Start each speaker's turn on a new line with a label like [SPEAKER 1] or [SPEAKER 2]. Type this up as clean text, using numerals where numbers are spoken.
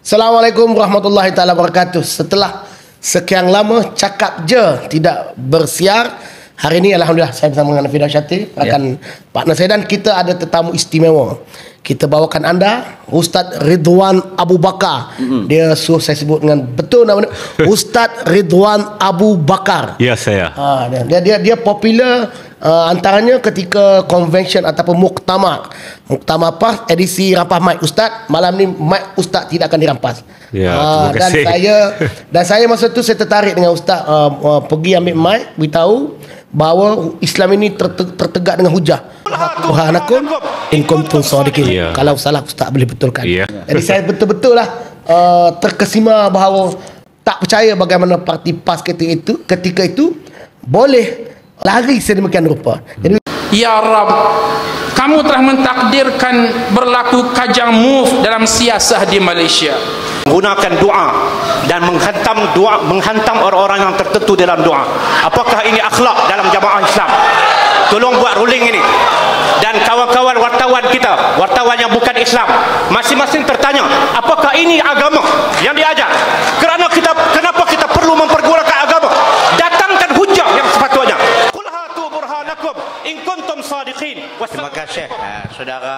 [SPEAKER 1] Assalamualaikum warahmatullahi taala wabarakatuh. Setelah sekian lama cakap je tidak bersiar, hari ini alhamdulillah saya bersama dengan Fidah Syati, akan partner saya, dan kita ada tetamu istimewa. Kita bawakan anda Ustaz Ridwan Abu Bakar. Dia suruh saya sebut dengan betul nama dia, Ustaz Ridwan Abu Bakar.
[SPEAKER 2] Ya, saya.
[SPEAKER 1] Dia popular antaranya ketika convention ataupun muktamar apa edisi rampas mic Ustaz. Malam ni mic Ustaz tidak akan dirampas.
[SPEAKER 2] Ya, terima kasih.
[SPEAKER 1] Dan saya masa tu saya tertarik dengan Ustaz, pergi ambil mic, beritahu bahawa Islam ini tertegak dengan hujah. Burhanakum in kuntum shadiqin. Kalau salah Ustaz boleh betulkan. Jadi saya betul-betul lah terkesima bahawa tak percaya bagaimana parti PAS ketika itu boleh lari sedemikian rupa. Jadi,
[SPEAKER 3] Ya Rab, kamu telah mentakdirkan berlaku kajang move dalam siasah di Malaysia.
[SPEAKER 4] Gunakan doa dan menghantam orang-orang yang tertentu dalam doa. Apakah ini akhlak dalam jamaah Islam? Tolong buat ruling ini. Dan kawan-kawan wartawan kita, wartawan yang bukan Islam, masing-masing tertanya, apakah ini agama yang diajar? Kenapa kita perlu mempergunakan agama? Datangkan hujah yang sepatutnya. Qul hatu burhanakum in kuntum shadiqin. Terima kasih saudara